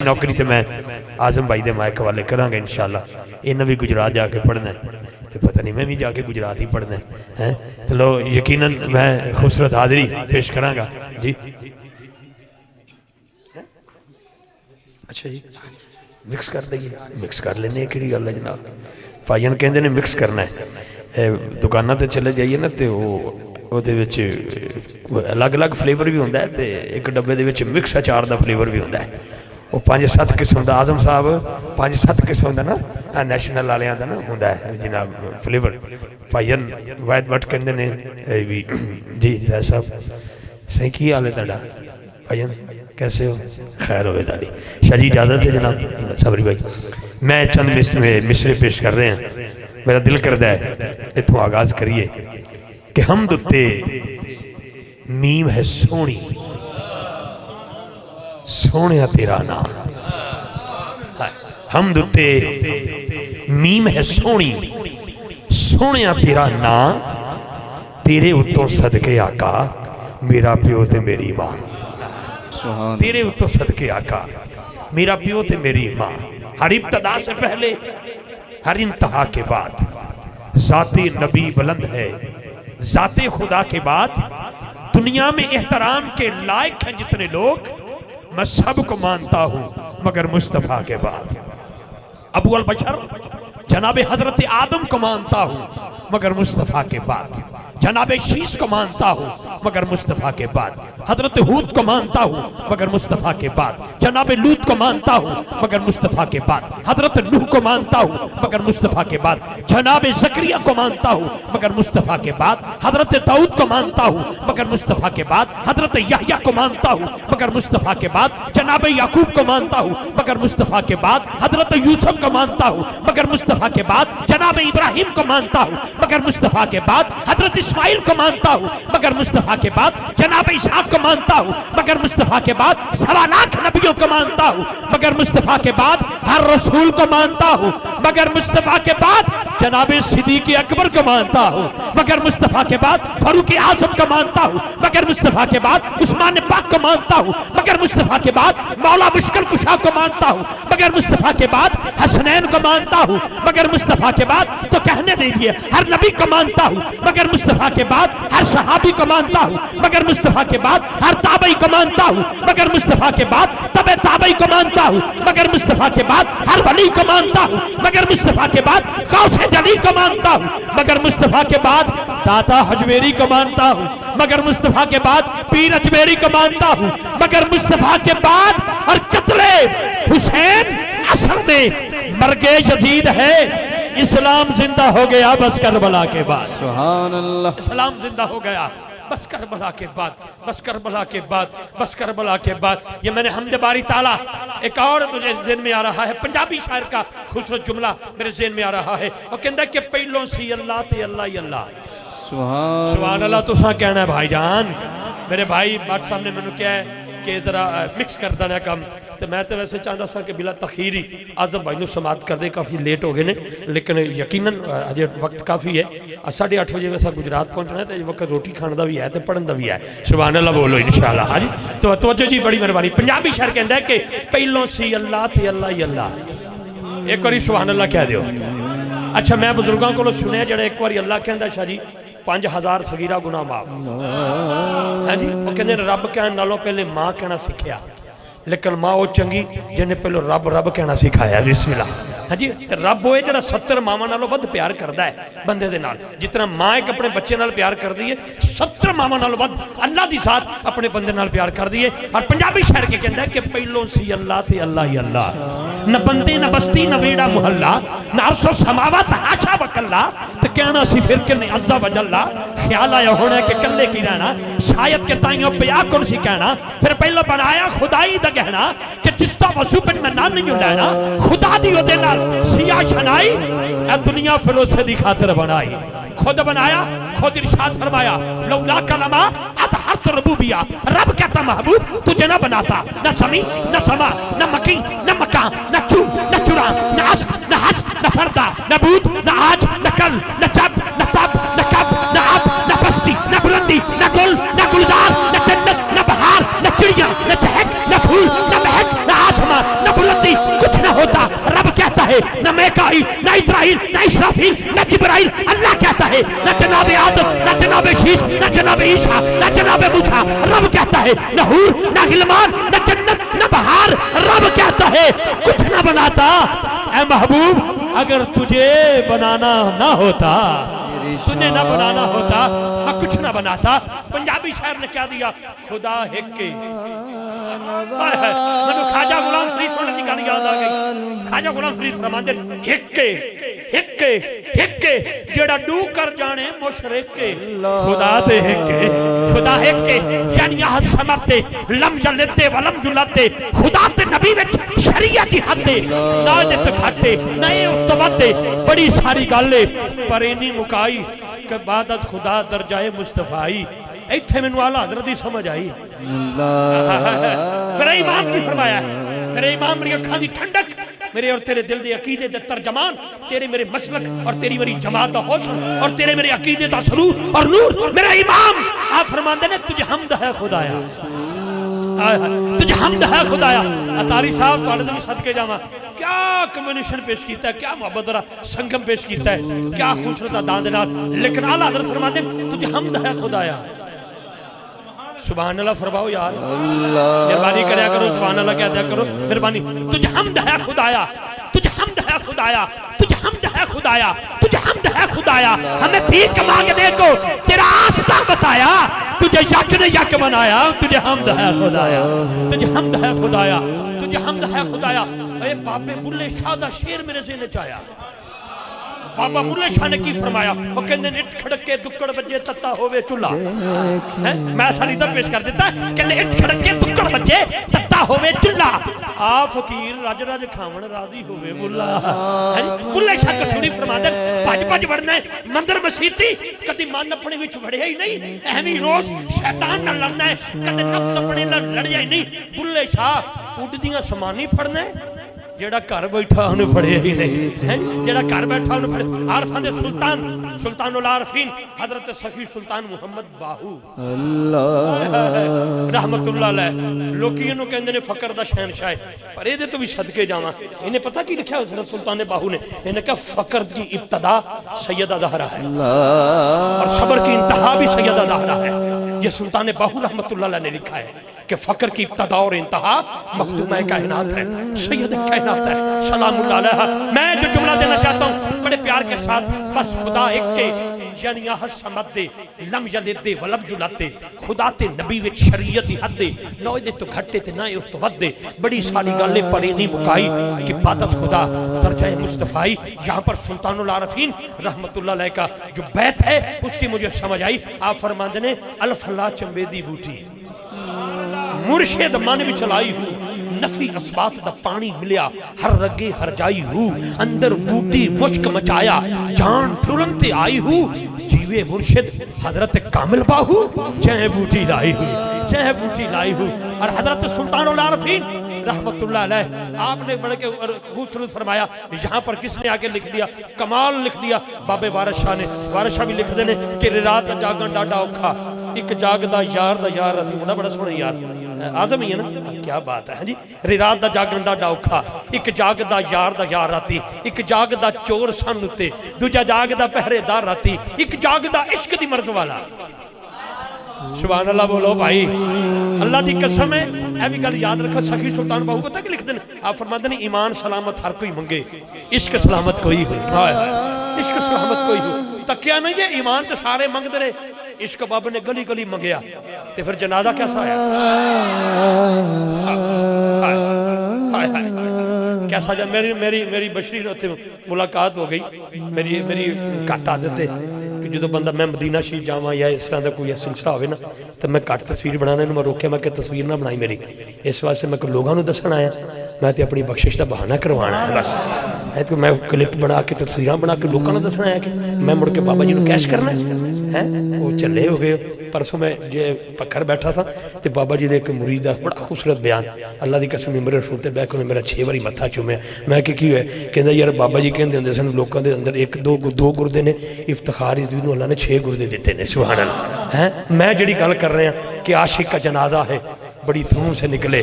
نوکری تے میں آزم بھائی دے مائک والے کرانگا انشاءاللہ. انہاں بھی گجرات جا کے پڑھنا ہے تو پتہ نہیں میں بھی جا کے گجرات ہی پڑھنا ہے. تو لو یقیناً میں خوبصورت حاضری پیش کرانگا. جی اچھا جی مکس کر دئیے, مکس کر لینے کیڑی گل ہے جناب. فائن کہندے نے مکس کرنا ہے. دکاناں تے چلے جائیے نا تے وہ دے وچ الگ الگ فلیور بھی ہوندا ہے تے ایک ڈبے دے وچ مکس اچار دا فلیور بھی ہوندا ہے. وہ 5-7 قسم دا آزم صاحب 5-7 قسم دا نا نیشنل والیاں دا نا ہوندا ہے جناب فلیور. فائن واحد بٹ کہندے نے جی زاہد صاحب صحیح کی حال ہے تہاڈا فائن کیسے ہو؟ خیر ہوئے تاری. شاہ جی اجازت ہے جناب صبری بھائی, میں چند مصرے پیش کر رہے ہیں. میرا دل کردہ ہے اتھوں آغاز کریے کہ حمد تے میم ہے سونی سونیا تیرا نام. حمد تے میم ہے سونی سونیا تیرا نام, تیرے اتوں صدقے آقا میرا پیو تے میری ماں. تیرے اتوں صدقے آقا میرا پیو تے میری ماں. ہر ابتدا سے پہلے ہر انتہا کے بعد ذات نبی بلند ہے, ذات خدا کے بعد دنیا میں احترام کے لائق ہیں جتنے لوگ میں سب کو مانتا ہوں مگر مصطفیٰ کے بعد. ابو البشر جناب حضرت آدم کو مانتا ہوں مگر مصطفیٰ کے بعد. جناب شیش کو مانتا ہوں مگر مصطفیٰ کے بعد. حضرت ہود کو مانتا ہوں مگر مصطفیٰ کے بعد. جناب لوط کو مانتا ہوں مگر مصطفیٰ کے بعد. حضرت نوح کو مانتا ہوں مگر مصطفیٰ کے بعد. جناب زکریا کو مانتا ہوں مگر مصطفیٰ کے بعد. حضرت داؤد کو مانتا ہوں مگر مصطفیٰ کے بعد. حضرت یحییٰ کو مانتا ہوں مگر مصطفیٰ کے بعد. جناب یعقوب کو مانتا ہوں مگر مصطفیٰ کے بعد. حضرت یوسف کو مانتا ہوں مگر مصطفیٰ کے بعد. جناب ابراہیم کو مانتا ہوں مگر مصطفیٰ کے بعد. حضرت اسماعیل کو مانتا ہوں مگر مصطفیٰ کے بعد. جناب اسحاق کو مانتا ہوں مگر مصطفیٰ کے بعد. 1.25 لاکھ نبیوں کو مانتا ہوں مگر مصطفیٰ کے بعد. ہر رسول کو مانتا ہوں مگر مصطفیٰ کے بعد. جناب صدیق اکبر کو مانتا ہوں مگر مصطفیٰ کے بعد. فاروق اعظم کو مانتا ہوں مگر مصطفیٰ کے بعد. عثمان پاک کو مانتا ہوں مگر مصطفیٰ کے بعد. مولا مشکل کشا کو مانتا ہوں مگر مصطفیٰ کے بعد. حسنین کو مانتا ہوں مگر مصطفیٰ کے بعد. تو کہنے دیجئے ہر نبی کو مانتا ہوں مگر مصطفیٰ کے بعد. ہر صحابی کو مانتا ہوں مگر مصطفیٰ کے بعد. ہر تابعی کو مانتا ہوں مگر مصطفیٰ کے بعد. تبع تابعی کو مانتا ہوں مگر مصطفیٰ کے بعد. ہر ولی کو مانتا ہوں مگر مصطفیٰ کے بعد. غوث جلی کو مانتا ہوں مگر مصطفیٰ کے بعد. داتا حجویری کو مانتا ہوں مگر مصطفیٰ کے بعد. پیر اجمیری کو مانتا ہوں مگر مصطفیٰ کے بعد. اور قتل حسین اصل میں مرگ یزید ہے. اسلام زندہ ہو گیا بس کربلا کے بعد. سبحان اللہ. اسلام زندہ ہو گیا بس کربلا کے بعد. بس کربلا کے بعد. بس کربلا کے بعد. یہ میں نے حمد باری تعالیٰ ایک اور مجھے ذہن میں آ رہا ہے. پنجابی شاعر کا خوبصورت جملہ میرے ذہن میں آ رہا ہے. وہ کہندہ ہے کہ پہلوں سی اللہ تے اللہ ہی اللہ. سبحان اللہ. تو ساں کہنا ہے بھائی جان. میرے بھائی بات صاحب نے میں نے کیا ہے کہ ذرا مکس کر دینا کام. تو میں تو ویسے چاہتا سا کہ بلا تخیری آزم بھائی نو سماعت کر دے. کافی لیٹ ہو گئے نے لیکن یقیناً اجے وقت کافی ہے. 8:30 بجے ویسا گجرات پہنچنا ہے تو وقت روٹی کھانا دا بھی ہے تو پڑھن دا بھی ہے. سبحان اللہ بولو انشاءاللہ. ہاں جی تو توجہ جی بڑی مہربانی. پنجابی شعر کہندا ہے کہ پہلوں سی اللہ تے اللہ ہی اللہ. ایک باری سبحان اللہ کہہ دیو. اچھا میں بزرگاں کو سنیا جڑا ایک باری اللہ کہندا شاہ جی 5000 صغیرہ گناہ معاف. ہاں جی وہ کہنے رب کہنے نالوں پہلے ماں کہنا سکھیا لیکن ماں وہ چنگی جنہیں پہلو رب کہنا سکھایا. بسم اللہ. ہاں جی رب ہوئے جڑا 70 ماما نالوں ود پیار کردہ ہے بندے دے نال. جتنا ماں ایک اپنے بچے نال پیار کر دیئے 70 ماما نالوں ود اللہ دی ذات اپنے بندے نال پیار کر دیئے. اور پنجابی شہر کے کہندہ ہے کہ پہلوں سی اللہ تے اللہ ہی اللہ. نہ بندے نہ بستی نہ ویڑا محلہ نہ عرص و سماوات حاشا وکلہ. تو کہنا سی پھر کہ نہیں عزا وجلہ. خیال آیا ہونا ہے کہ کلے کی رہنا شاید کہ تائیوں پہ آکن سی کہنا. پھر پہلو بنایا خدائی دا کہنا کہ جس تا وضو پر میں نام نہیں لینا. خدا دیو دینا سیاہ شنائی اے دنیا فلوسے دی خاطر بنائی. خود بنایا خود ارشاد فرمایا لولا کلمہ اظہرت ربوبیہ. رب کہتا محبوب تجھے نہ بناتا. نہ سمی نہ سما نہ مکی نہ مکان نہ چو نہ چرا نہ عصب نہ حسب نہ فردہ نہ بود نہ آج نہ کل نہ جب نہ تب نہ کب نہ اب نہ بستی نہ بلندی نہ گل نہ گلزار نہ جنت نہ بہار نہ چڑیا نہ چہک نہ پھول نہ مہک نہ آسمان نہ ہے نہ میکائیل نہ اسرائیل نہ اسرافیل نہ جبرائیل، اللہ کہتا ہے نہ جناب آدم نہ جناب شیش نہ جناب عیسیٰ نہ جناب موسیٰ، رب کہتا ہے نہ حور نہ غلمان نہ جنت نہ بہار، رب کہتا ہے کچھ نہ بناتا۔ اے محبوب اگر تجھے بنانا نہ ہوتا، تجھے نہ بنانا ہوتا، میں کچھ نہ بناتا۔ پنجابی شاعر نے کیا دیا، خدا ہک کے، میں خواجہ غلام فرید سونے کی گالی یاد آ گئی۔ خواجہ غلام فرید فرماندے ہک کے ہک کے ہک کے جڑا ڈو کر جانے مشرک کے، خدا تے ہک کے، خدا ہک کے یعنی احد سمت تے لم یلد ولم یولد تے، خدا تے نبی وچ شریعت دی حد تے نہ دے تے گھٹے نہ اے اس تو ود تے، بڑی ساری گل ہے پر اینی مکائی کہ بعد از خدا درجائے مصطفی۔ ایتھے میں نوالا حضرت دی سمجھ آئی۔ میرا امام کی فرمایا ہے، میرے امام میری اکھاں دی ٹھنڈک، میرے اور تیرے دل دے عقیدے دے ترجمان، تیرے میرے مسلک اور تیری میری جماعت دا حسن اور تیرے میرے عقیدے دا سرور اور نور۔ میرا امام آپ فرماندے نے تجھے حمد ہے خدایا، تجھے حمد ہے خدایا۔ اتاری صاحب تو علیہ صدقے جاما کیا کمبینیشن پیش کیتا ہے، کیا محبت را سنگم پیش کیتا ہے، کیا خوبصورت انداز نال، لیکن اعلیٰ حضرت فرماندے تجھے حمد ہے خدایا۔ سبحان اللہ فرماؤ یار، مہربانی کریا کرو، سبحان اللہ کہہ دیا کرو، مہربانی۔ تجھے حمد ہے خدایا، تجھے حمد ہے خدایا، تجھے حمد ہے خدایا، تجھے حمد ہے خدایا۔ ہمیں بھیک مانگنے کو تیرا آستہ بتایا، تجھے یک نے یک بنایا، تجھے حمد ہے خدایا، تجھے حمد ہے خدایا، تجھے حمد ہے خدایا۔ اے بابے بلے شاہ دا شیر میرے ذہن وچ آیا۔ بابا بلے شاہ نے کی فرمایا، وہ کہندے اٹھ کھڑک کے دکڑ بجے تتا ہوئے چولہا۔ میں ساری در پیش کر دیتا ہے، کہندے اٹھ کھڑک کے دکڑ بجے تتا ہوئے چولہا، آ فقیر راج راج کھاون راضی ہوئے بلا۔ بلے شاہ کسوری فرماندے بھج بھج وڑنا ہے مندر مسیتی، کدی من اپنے وچ وڑیا ہی نہیں، اہمی روز شیطان نہ لڑنا ہے، کدی نفس اپنے نال لڑیا ہی نہیں۔ بلے شاہ اڈدیاں سمانی پھڑنا ہے، جیڑا گھر بیٹھا انہیں پڑھے ہی نہیں، جیڑا گھر بیٹھا انہیں پڑھے۔ عارفان دے سلطان، سلطان العارفین حضرت سخی سلطان محمد باہو رحمت اللہ علیہ، لوکی انہوں کہندے نے فقر دا شہنشاہ، پر اے دے تو بھی صدقے جاواں۔ انہیں پتہ کی لکھا ہے حضرت سلطان باہو نے؟ انہیں کہا فقر کی ابتدا سیدہ زہرا ہے اور صبر کی انتہا بھی سیدہ زہرا ہے۔ یہ سلطان باہو رحمت اللہ علیہ نے لکھا ہے کہ فقر کی ابتدا اور انتہا مخدومہ کائنات ہے، سید کائنات ہے، سلام اللہ علیہ۔ میں جو جملہ دینا چاہتا ہوں بڑے پیار کے ساتھ، بس خدا ایک کے یعنی احد سمت دے لم یلد دے ولم یولد دے، خدا تے نبی وچ شریعت دی حد دے، نہ دے تو گھٹے تے نہ اس تو ود دے، بڑی ساری گالیں پر نہیں مکائی کہ پاتت خدا درجہ مصطفی۔ یہاں پر سلطان العارفین رحمت اللہ علیہ کا جو بیت ہے اس کی مجھے سمجھ آئی۔ آپ فرماندے نے الفلا چمبے دی بوٹی مرشد من بھی چلائی ہوں، نفی اسبات دا پانی ملیا، ہر رگے ہر جائی ہوں، اندر بوٹی مشک مچایا، جان پھولنتے آئی ہوں، جیوے مرشد حضرت کامل باہو چہ بوٹی لائی ہوئی، چہ بوٹی لائی ہوئی۔ اور حضرت سلطان العارفین رحمت اللہ علیہ آپ نے بڑے کے خوبصورت فرمایا، یہاں پر کس نے آگے لکھ دیا، کمال لکھ دیا بابے وارث شاہ نے۔ وارث شاہ بھی لکھ دینے کہ رات دا جاگن ڈاڈا اوکھا، ایک جاگ دا یار رہتی ہونا، بڑا سونا یار آزم ہی ہے نا، کیا بات ہے جی۔ رات دا جاگن ڈاڈا اوکھا، ایک جاگ دا یار رہتی، ایک جاگ دا چور سن اتے، دوجا جاگ دا پہرے دار رہتی، ایک جاگ دا عشق دی مرض والا۔ سبحان اللہ بولو بھائی، اللہ دی قسم ہے۔ اے بھی گل یاد رکھو، سخی سلطان باہو پتہ کہ لکھ دیں، آپ فرماتے ہیں ایمان سلامت ہر کوئی منگے، عشق سلامت کوئی ہو، عشق سلامت کوئی ہو۔ تکیا نہیں ہے، ایمان تے سارے منگ دے رہے، عشق بابا نے گلی گلی منگیا، تے پھر جنازہ کیسا آیا؟ کیسا جا میری بشری ہوتے ملاقات ہو گئی، میری کٹ عادت ہے کہ جدو بندہ میں مدینہ شریف جاواں یا اس طرح دا کوئی سلسلہ ہوئے نا تو میں کٹ تصویر بنانے میں روکے، میں کہ تصویر نہ بنائی میری، اس واسطے میں کہ لوگاں نو دسن آیا، میں تے اپنی بخشش دا بہانہ کروانا ہے بس۔ تو میں کلپ بنا کے تصویراں بنا کے لوگاں نو دسن آیا کہ میں مڑ کے بابا جی نو کیش کرنا ہے۔ وہ چلے ہو گئے، پرسوں میں پکھر بیٹھا تھا تو بابا جی دے ایک مرید دا بڑا خوبصورت بیان، اللہ دی قسم میرے رسول تے بیٹھ کے میرا 6 باری متھا چومیا۔ میں کہ کی ہوئے؟ کہندا یار بابا جی کہندے ہوندے سن لوکاں دے اندر ایک دو گردے نے، افتخار اس نوں اللہ نے 6 گردے دیتے نے، سبحان اللہ۔ میں جڑی گل کر رہے ہیں کہ عاشق کا جنازہ ہے، بڑی دھوم سے نکلے،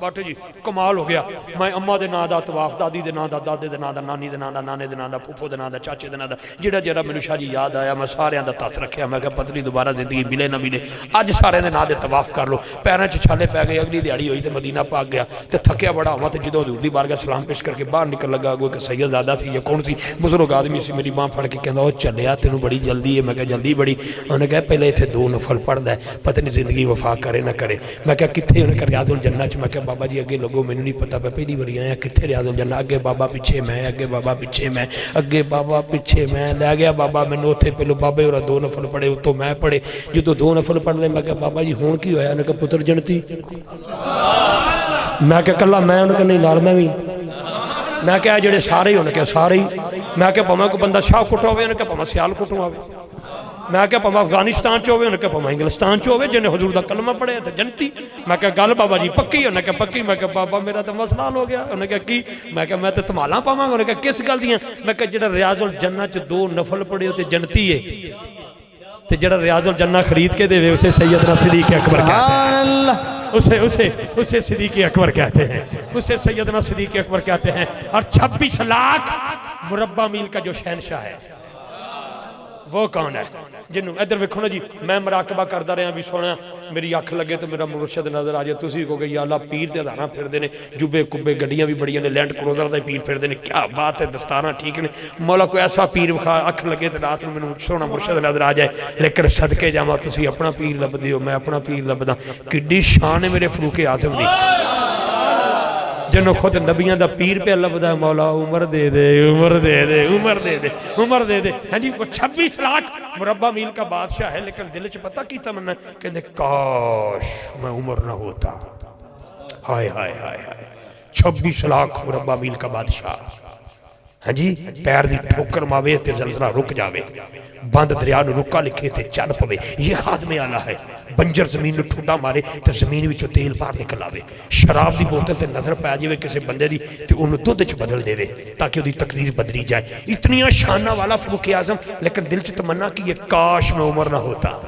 بٹ جی کمال ہو گیا میں اما دے نام دا طواف دادی دے نام دا دادے دے نام دا نانی دے نام دا نانے دے نام دا پھوپھو دے نام دا چاچے دے نام دا جڑا مینوں شاہ جی یاد آیا میں سارے دا تس رکھیا میں کہ پتہ نہیں دوبارہ زندگی ملے نہ ملے اج سارے دے نام دے طواف کر لو پیراں چ چھالے پے گئے اگلی دیہڑی ہوئی تے مدینہ پاک گیا تے تھکیا بڑا ہوا تے جدوں حضور دی بارگاہ سلام پیش کر کے باہر نکل لگا کوئی کہ سید زادہ سی یا کون سی بزرگ آدمی سی میری باں پھڑ کے کہندا او چلیا تینوں بڑی جلدی ہے میں کہ جلدی بڑی انہوں نے کہا پہلے ایتھے 2 نفل پڑھدا ہے پتہ نہیں زندگی وفا کرے نہ کرے میں کہا کتھے انہوں نے کہا ریاض الجنہ چ میں کہا بابا جی اگے لوگوں مینوں نہیں پتہ پہ پہلی باری آیا کتھے ریاض الجنہ اگے بابا پیچھے میں اگے بابا پیچھے میں اگے بابا پیچھے میں لے گیا بابا مینوں اوتھے پہلو بابے اور 2 نفل پڑھے اتوں میں پڑھے جدوں 2 نفل پڑھ لے میں کہا بابا جی ہون کی ہویا انہوں نے کہا پتر جنتی میں کہا کلا میں انہوں نے کہا نہیں نال میں بھی میں کہا جڑے سارے ہی انہوں نے کہا سارے ہی میں کہا پاویں کوئی بندہ شاہ کٹو ہوئے انہوں نے کہا پاویں سیال کٹو آوے میں کہا پاویں افغانستان چ ہوئے انہوں نے کہا پاویں انگلستان چ ہوئے جنہیں حضور دا کلمہ پڑھے تے جنتی میں کہا گل بابا جی پکی انہوں نے کہا پکی میں کہا بابا میرا تو مسئلہ حل ہو گیا انہوں نے کہا کی میں کہا میں تے تمالاں پاواں انہوں نے کہا کس گل دیاں میں کہا جڑا ریاض الجنہ چ 2 نفل پڑھے تے جنتی ہے تے جڑا ریاض الجنہ خرید کے دے اسے سیدنا صدیق اکبر کہتے ہیں اسے صدیق اکبر کہتے ہیں اسے سیدنا صدیق اکبر کہتے ہیں اور 26 لاکھ مربع میل کا جو شہنشاہ ہے وہ کون ہے جنہوں ادھر ویکھو نا جی میں مراقبہ کردہ رہا بھی سونا میری اکھ لگے تو میرا مرشد نظر آ جائے تسی کہو گے یا اللہ پیر تے ہزاراں پھر دے نے جبے کبے گڈیاں بھی بڑیاں نے لینڈ کروزر دے پیر پھر دے نے کیا بات ہے دستاراں ٹھیک نے مولا کوئی ایسا پیر وکھا اکھ لگے تے رات نوں مینوں سونا مرشد نظر آ جائے لیکن صدقے جاواں تسی اپنا پیر لبدے ہو میں اپنا پیر لبدا کڈی شان ہے میرے فاروق اعظم دی جنہوں خود نبیاں دا پیر پہ اللہ بدا مولا عمر دے دے عمر دے دے عمر دے دے عمر دے دے ہاں جی وہ 26 لاکھ مربع میل کا بادشاہ ہے لیکن دل چ پتہ کی تمنا کہتے کاش میں عمر نہ ہوتا ہائے ہائے ہائے ہائے 26 لاکھ مربع میل کا بادشاہ ہاں جی پیر دی ٹھوکر ماوے تے زلزلہ رک جاوے بند دریا نو رکا لکھے تے چل پوے یہ خادم اعلیٰ ہے بنجر زمین نو ٹھوڈا مارے تے زمین وچوں تیل باہر نکل آوے شراب دی بوتل تے نظر پے جاوے کسی بندے دی تے انہوں دودھ چ بدل دے تاکہ دی تقدیر بدلی جائے اتنی شانہ والا فاروق اعظم لیکن دل چ تمنا کہ یہ کاش میں عمر نہ ہوتا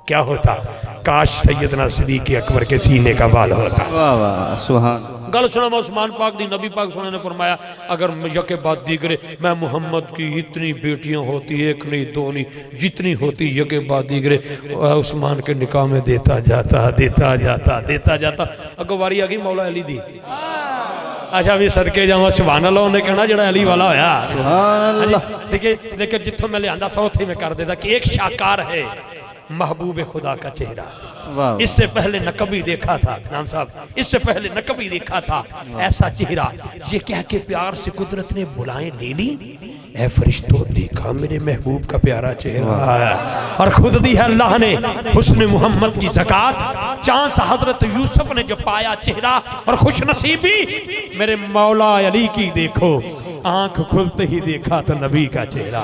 کیا ہوتا کاش سیدنا صدیق اکبر کے سینے کا بال ہوتا واہ واہ سبحان گل سنا میں عثمان پاک دی نبی پاک سننے نے فرمایا اگر یکے بات دیگرے میں محمد کی اتنی بیٹیاں ہوتی ایک نہیں دو نہیں جتنی ہوتی یکے بات دیگرے عثمان کے نکاح میں دیتا جاتا اگر واری آگئی مولا علی دی اچھا بھی صدقے جاؤں سبحان اللہ انہیں کہنا جڑا علی والا ہویا سبحان اللہ دیکھیں جتوں میں لے آندہ سوتھی میں کر دیتا کہ ایک شاکار ہے محبوب خدا کا چہرہ اس سے پہلے نہ کبھی دیکھا تھا نام صاحب اس سے پہلے نہ کبھی دیکھا تھا ایسا چہرہ یہ کہہ کے پیار سے قدرت نے بلائیں لے لی اے فرشتوں دیکھا میرے محبوب کا پیارا چہرہ اور خود دی ہے اللہ نے حسن محمد کی زکاة چانس حضرت یوسف نے جو پایا چہرہ اور خوش نصیبی میرے مولا علی کی دیکھو آنکھ کھلتے ہی دیکھا تو نبی کا چہرہ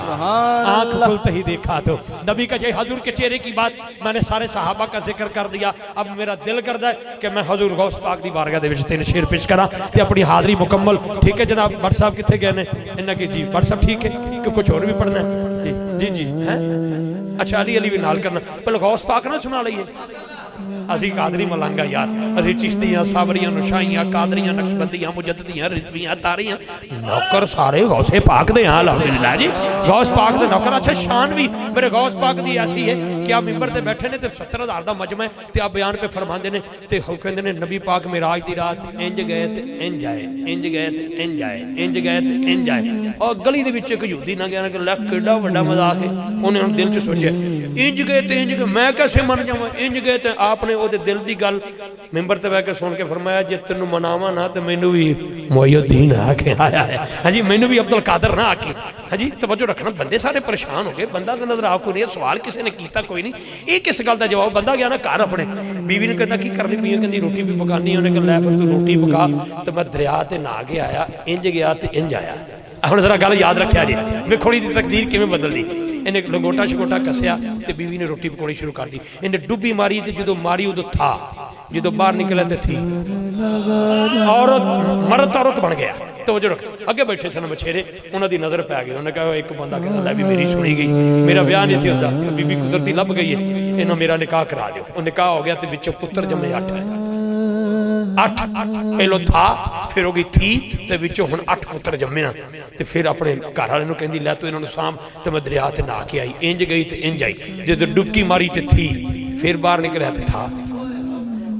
آنکھ کھلتے ہی دیکھا تو نبی کا چہرہ حضور کے چہرے کی بات میں نے سارے صحابہ کا ذکر کر دیا اب میرا دل کرتا ہے کہ میں حضور غوث پاک دی بارگاہ دے وچ 3 شعر پیش کرا تے اپنی حاضری مکمل ٹھیک ہے جناب بٹ صاحب کتنے گئے نے انہاں کی جی بٹ صاحب ٹھیک ہے کہ کچھ اور بھی پڑھنا ہے جی ہیں اچھا علی بھی نال کرنا پہلے غوث پاک نہ سنا لئیے اسی قادری ملنگا یار اسی چشتیاں صابریاں نشائیاں قادریاں نقشبندیاں مجددیاں رضویاں تاریاں نوکر سارے غوث پاک دے ہاں الحمدللہ جی غوث پاک دے نوکر اچھا شان بھی میرے غوث پاک دی ایسی ہے کہ آپ ممبر تے بیٹھے نے تے 70,000 دا مجمع ہے تے آپ بیان پہ فرمان دینے تے کہندے نے نبی پاک معراج دی رات انج گئے تے انج آئے انج گئے تے انج آئے انج گئے تے انج آئے اور گلی دے وچ ایک یہودی نہ گیا کہ لے کیڈا بڑا مذاق ہے انہیں دل چ سوچیا انج گئے تے انج گئے میں کیسے من جاواں انج گئے تے آپ نے دے دل دی گل ممبر تے بیٹھ کے سن کے فرمایا جے تینوں مناواں نہ تے مینوں بھی محی الدین آ کے آیا ہے ہاں جی مینوں بھی عبد القادر نہ آ کے ہاں جی توجہ رکھنا بندے سارے پریشان ہو گئے بندہ تے نظر آپ کو نہیں سوال کسی نے کیتا کوئی نہیں یہ کس گل دا جواب بندہ گیا نا گھر اپنے بیوی نے کہنا کی کرنی پئی کہندی روٹی بھی پکانی انہیں کہ لے پھر تو روٹی پکا تے میں دریا تے نہا کے آیا انج گیا تے انج آیا ہن ذرا گل یاد رکھیا جی ویکھو دی تقدیر کیویں بدل دی انہیں لنگوٹا شکوٹا کسیا تے بیوی نے روٹی پکوڑی شروع کر دی انہیں ڈوبی ماری تے جدو ماری ادو تھا جدو باہر نکلے تے تھی عورت مرد عورت بن گیا توجہ رکھ اگے بیٹھے سن بچھیرے انہوں دی نظر پہ آگئی انہوں نے کہا ایک بندہ کہتا اللہ بھی میری سنی گئی میرا بیاہ نہیں سی ہوتا بی بی قدرتی لب گئی ہے انہوں میرا نکاح کرا دیو وہ نکاح ہو گیا تے بچوں پتر جمعے 8 ہے 8 ਪਹਿਲੋਂ ਥਾ ਫਿਰ ਹੋ ਗਈ ਥੀ ਤੇ ਵਿੱਚੋਂ ਹੁਣ 8 ਪੁੱਤਰ ਜੰਮੇ ਨਾ ਤੇ ਫਿਰ ਆਪਣੇ ਘਰ ਵਾਲੇ ਨੂੰ ਕਹਿੰਦੀ ਲੈ ਤੂੰ ਇਹਨਾਂ ਨੂੰ ਸਾਂਭ ਤੇ ਮੈਂ ਦਰਿਆ ਤੇ ਨਹਾ ਕੇ ਆਈ ਇੰਜ ਗਈ ਤੇ ਇੰਜ ਆਈ ਜਦੋਂ ਡੁਬਕੀ ਮਾਰੀ ਤੇ ਥੀ ਫਿਰ ਬਾਹਰ ਨਿਕਲਿਆ ਤੇ ਥਾ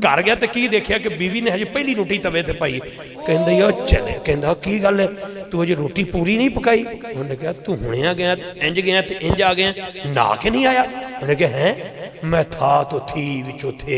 ਘਰ ਗਿਆ ਤੇ ਕੀ ਦੇਖਿਆ ਕਿ ਬੀਵੀ ਨੇ ਹਜੇ ਪਹਿਲੀ ਰੋਟੀ ਤਵੇ ਤੇ ਪਾਈ ਕਹਿੰਦਾ ਉਹ ਚੱਲੇ ਕਹਿੰਦਾ ਕੀ ਗੱਲ ਹੈ ਤੂੰ ਅਜੇ ਰੋਟੀ ਪੂਰੀ ਨਹੀਂ ਪਕਾਈ ਉਹਨੇ ਕਿਹਾ ਤੂੰ ਹੁਣੇ ਆ ਗਿਆ ਇੰਜ ਗਿਆ ਤੇ ਇੰਜ ਆ ਗਿਆ ਨਹਾ ਕੇ ਨਹੀਂ ਆਇਆ ਉਹਨੇ ਕਿਹਾ ਹੈ ਮੈਂ ਥਾ ਤੋਂ ਥੀ ਵਿੱਚੋਂ ਥੇ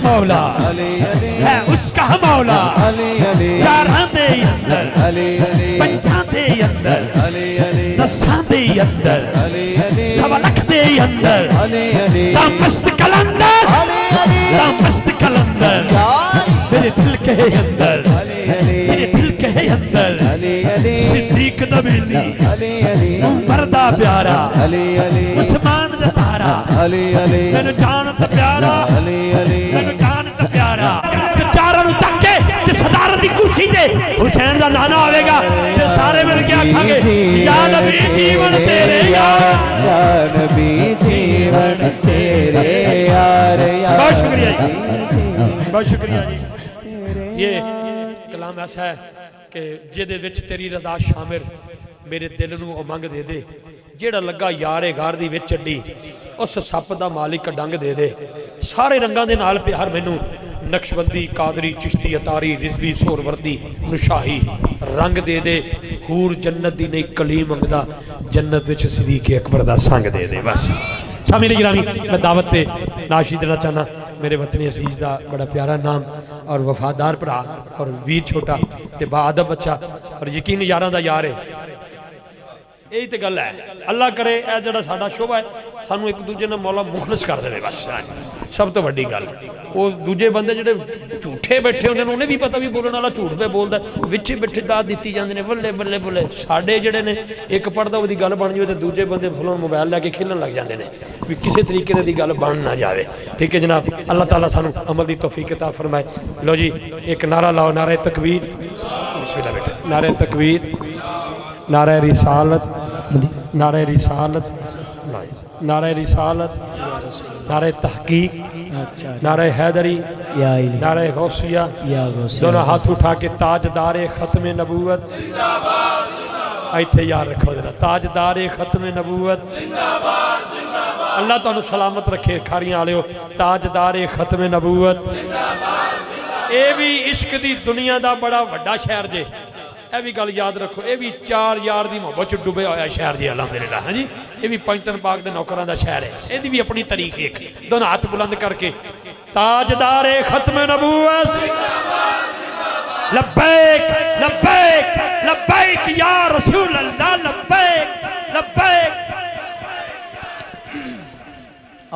مولا علی علی ہے اس کا مولا علی علی چاراں دے اندر علی علی پنجاں دے اندر علی علی دساں دے اندر علی علی سوا لکھ دے اندر علی علی مست کلندر علی علی مست کلندر میرے دل کے اندر علی علی میرے دل کے اندر علی علی صدیق نبیلی علی علی عمر دا پیارا علی علی عثمان دا پیارا علی علی مینوں جانت پیارا علی علی مینوں جانت پیارا کہ چاراں نوں تک کے تے صدارت دی کرسی تے حسین دا نانا ہوے گا تے سارے مل کے آکھاں گے یا نبی جیون تیرے یار یا نبی جیون تیرے یار بہت شکریہ جی بہت شکریہ جی یہ کلام ایسا ہے کہ جہدے وچ تیری رضا شامل میرے دل نوں امنگ دے دے جیڑا لگا یارے غار دی وچ چڈی اس سپ دا مالک ڈنگ دے دے سارے رنگاں دے نال پیار مینوں نقشبندی قادری چشتی اتاری رضوی سہروردی نشاہی رنگ دے دے حور جنت دی نہیں کلیم منگدا جنت وچ صدیق اکبر دا سنگ دے دے بس سامعین گرامی میں دعوت تے ناشید دینا چاہنا میرے وطنی عزیز دا بڑا پیارا نام اور وفادار بھرا اور ویر چھوٹا تے با ادب بچہ اور یقین یاراں دا یار ہے یہی تے گل ہے اللہ کرے اے جڑا ساڈا شعبہ ہے سانو ایک دوجے نال مولا مخلص کر دے بس سب تو بڑی گل وہ دوجے بندے جڑے جھوٹے بیٹھے ہوندے نے انہیں بھی پتہ بھی بولن والا جھوٹ پہ بولدا وچ بیٹھے داد دتی جاندے نے بلے بلے بلے ساڈے جڑے نے ایک پڑھدا اودی گل بن جاوے تے دوجے بندے فلون موبائل لے کے کھیلن لگ جاندے نے بھی کسی طریقے دی گل بن نہ جاوے ٹھیک ہے جناب اللہ تعالیٰ سانو عمل دی توفیق عطا فرمائے لو جی ایک نعرہ لاؤ نعرہ تکبیر بسم اللہ بیٹے نعرہ تکبیر نعرہ رسالت نعرہ رسالت نعرہ رسالت نعرہ تحقیق نعرہ حیدری نعرہ غوثیہ دونوں ہاتھ اٹھا کے تاجدار ختم نبوت ایتھے یار رکھو ذرا تاجدار ختم نبوت اللہ تعالیٰ سلامت رکھے کھاریاں آلے ہو تاجدار ختم نبوت اے بھی عشق دی دنیا دا بڑا وڈا شہر جے اے بھی گل یاد رکھو اے بھی چار یار دی محبت ڈوبے ہویا شہر جی الحمدللہ ہاں جی اے بھی پنجتن پاک دے نوکران دا شہر ہے اے دی بھی اپنی تاریخ ایک دونوں ہاتھ بلند کر کے تاجدار ختم نبوت لبیک لبیک لبیک یا رسول اللہ